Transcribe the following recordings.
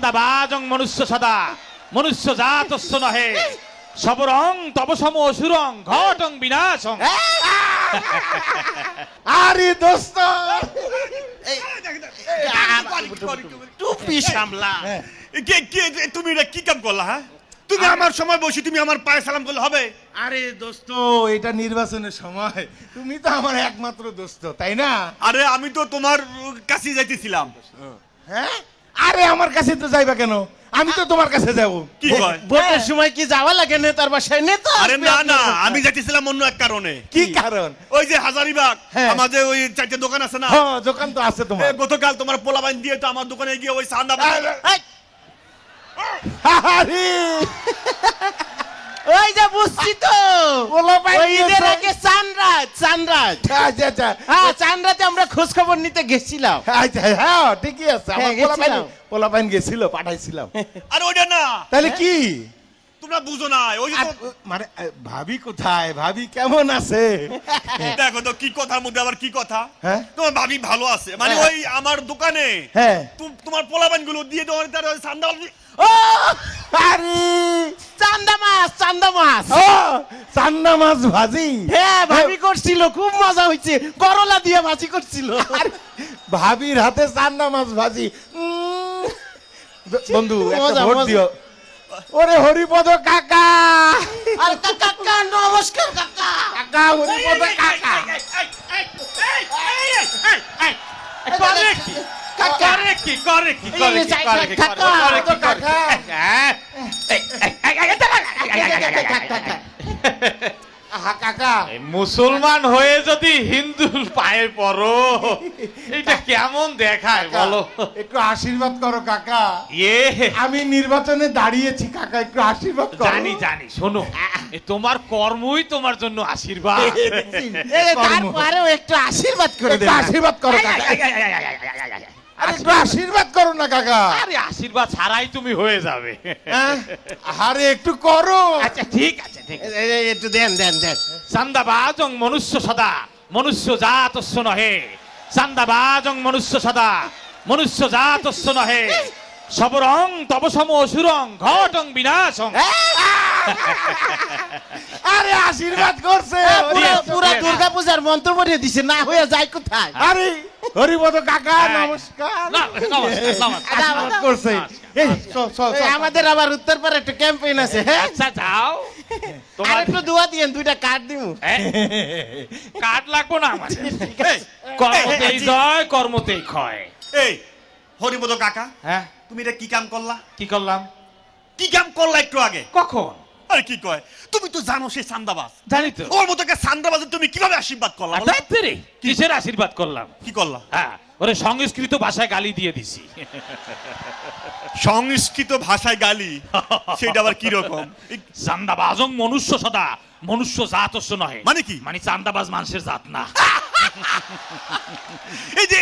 চান্দাবাজং মনুষ্য সদা মনুষ্য জাতস্য নহে সবরং তব সম অসুরং ঘটং বিনাশং। আরে দোস্ত টুপি সামলা। তুমি এটা কি কাম করলা? হ্যাঁ, তুমি আমার সময় বসে তুমি আমার পায়ে সালাম করলে হবে? আরে দোস্ত, এটা নির্বাচনের সময়, তুমি তো আমার একমাত্র দোস্ত, তাই না? আরে আমি তো তোমার কাছে যাইতেছিলাম। হ্যাঁ, আরে আমার কাছে তো যাইবা কেন? আমি তো তোমার কাছে যাব। কি কয়? ভোটের সময় কি যাওয়া লাগে নেতার বাসায়? নেতা আরে না না, আমি যাইতেছিলাম অন্য এক কারণে। কি কারণ? ওই যে হাজারিবাগ হ্যাঁ। আমাদের ওই চারটে দোকান আছে না, হ্যাঁ, দোকান তো আছে তোমার। গতকাল তোমার পোলাবাইন দিয়ে তো আমার দোকানে গিয়ে ওই চান্দা আরে ওই যে বুঝছি তো, পোলাপাইন ওই ঈদের দিয়েছে। আগে চানরাত আচ্ছা আচ্ছা হ্যাঁ, চানরাতে আমরা খোঁজ খবর নিতে গেছিলাম। আচ্ছা, হ্যাঁ ঠিকই আছে। আমার হ্যাঁ, গেছিলাম। পোলাপাইন গেছিল, পাঠাইছিলাম। আর ওইটা না, তাহলে কি? তোমরা বুঝো না। ওই যে আর, মানে ভাবি কোথায়? ভাবি কেমন আছে? দেখো তো কি কথার মধ্যে আবার কি কথা। হ্যাঁ? তোমার ভাবি ভালো আছে মানে হ্যাঁ। ওই আমার দোকানে হ্যাঁ। তোমার পোলাবাইন গুলো দিয়ে তোমার তার ওই চান্দা ও আরে চান্দা মাছ ও চান্না মাছ ভাজি। হ্যাঁ, ভাবি করছিল, খুব মজা হয়েছে। করলা দিয়ে ভাজি করছিল। আরে, ভাবির হাতে চান্না মাছ ভাজি। বন্ধু একটা মজা, ভোট মজা। দিও। ওরে হরিপদ কাকা, আর কাকা নমস্কার কাকা। কাকা হরিপদ কাকা। করে কি করে কি করে কি করে কি করে কি করে কি কাকা আহা কাকা, মুসলমান হয়ে যদি হিন্দুর পায়ে পড়ো এটা কেমন দেখায় বলো? একটু আশীর্বাদ করো কাকা। ইয়ে আমি নির্বাচনে দাঁড়িয়েছি কাকা, একটু আশীর্বাদ করো। জানি জানি, শোনো এ তোমার কর্মই তোমার জন্য আশীর্বাদ। তারপরেও একটু আশীর্বাদ করে একটু দেন। আশীর্বাদ করো কাকা। আরে একটু আশীর্বাদ করো না কাকা। আরে আশীর্বাদ ছাড়াই তুমি হয়ে যাবে। হ্যাঁ? আরে একটু করো। আচ্ছা ঠিক আছে ঠিক আছে। একটু দেন। চান্দাবাজং মনুষ্য সদা মনুষ্য জাতস্য নহে চান্দাবাজং মনুষ্য সদা মনুষ্য জাতস্য নহে সবরং তব সম অসুরং ঘটং বিনাশং। আরে আশীর্বাদ করছে। পুরা দুর্গা পূজার মন্ত্র পড়িয়ে দিছে, না হয়ে যায় কোথায়? আরে হরিপদ কাকা নমস্কার। না, নমস্কার, নমস্কার। আশীর্বাদ করছে। এই এই আমাদের আবার উত্তরপাড়ে একটা ক্যাম্পেইন আছে। হ্যাঁ, আচ্ছা যাও আর তোমার একটু দোয়া দিয়েন, দুইটা কার্ড দিমু। কাঠ লাগবো না আমাদের। কর্মতেই জয় কর্মতেই ক্ষয়। এই হরিপদ কাকা, হ্যাঁ তুমি এটা কি কাম করলা? কি করলাম? কি কাম করলা একটু আগে? কখন? আরে কি কয়, তুমি তো জানো সে চান্দাবাজ। জানি তো। ওর মতো একটা চান্দাবাজে তুমি কিভাবে আশীর্বাদ করলা বলো? তাড়াতাড়ি কিসের আশীর্বাদ করলাম? কি করলা? হ্যাঁ ওরে সংস্কৃত ভাষায় গালি দিয়ে দিছি। সংস্কৃত ভাষায় গালি, সেটা আবার কি রকম? চান্দাবাজং মনুষ্য সদা মনুষ্য জাতস্য নহে। মানে কি? মানে চান্দাবাজ মানুষের জাত না। এই যে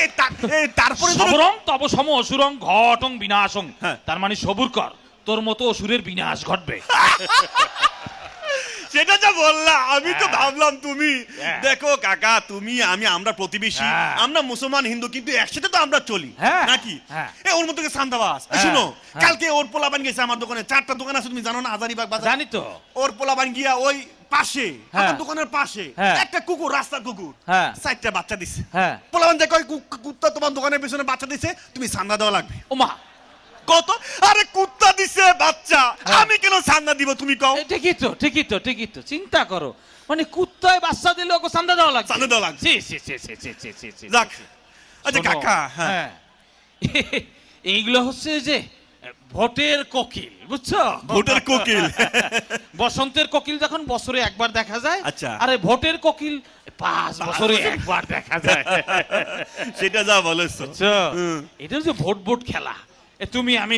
তারপরে ধরো- সবরং তব সম অসুরং ঘটং বিনাশং। হ্যাঁ। তার মানে সবুর কর, তোর মতো অসুরের বিনাশ ঘটবে। সেটা যা বললা আমি তো হ্যাঁ। ভাবলাম তুমি হ্যাঁ। দেখো কাকা, তুমি আমরা প্রতিবেশী, হ্যাঁ। আমরা মুসলমান হিন্দু, কিন্তু একসাথে তো আমরা চলি হ্যাঁ। নাকি? হ্যাঁ। ওর মতো চান্দাবাজ। হ্যাঁ। শুনো, হ্যাঁ। কালকে ওর পোলাবান গেছে আমার দোকানে, 4টা দোকান আছে তুমি জানো না, হাজারিবাগ বাজার। জানি তো। ওর পোলাবান গিয়া ওই পাশে হ্যাঁ। আমার দোকানের পাশে হ্যাঁ। একটা কুকুর, রাস্তার কুকুর, হ্যাঁ। 4টা বাচ্চা দিছে। হ্যাঁ। পোলাবান দেখো ওই কুত্তা তোমার দোকানের পেছনে বাচ্চা দিছে, তুমি চান্দা দেওয়া লাগবে। ওমা কত? আরে কুত্তা দিছে বাচ্চা, হ্যাঁ। আমি কেন চান্দা দিব তুমি কও? ঠিকই তো চিন্তা করো, মানে কুত্তায় বাচ্চা দিলে ওকে চান্দা দেওয়া লাগবে। চান্দা দেওয়া লাগবে। ছি, ছি, ছি, ছি, ছি, ছি, ছি, ছি, যাক, ছি। আচ্ছা শোনো, কাকা, হ্যাঁ হ্যাঁ এইগুলো হচ্ছে যে ভোটের কোকিল, বুঝছো? ভোটের কোকিল। বসন্তের কোকিল যখন বছরে একবার দেখা যায়, আচ্ছা। আরে ভোটের কোকিল 5 বছরে একবার দেখা যায়। সেটা যা বলেছো। বুঝছো? এটা হচ্ছে ভোট খেলা। তুমি আমি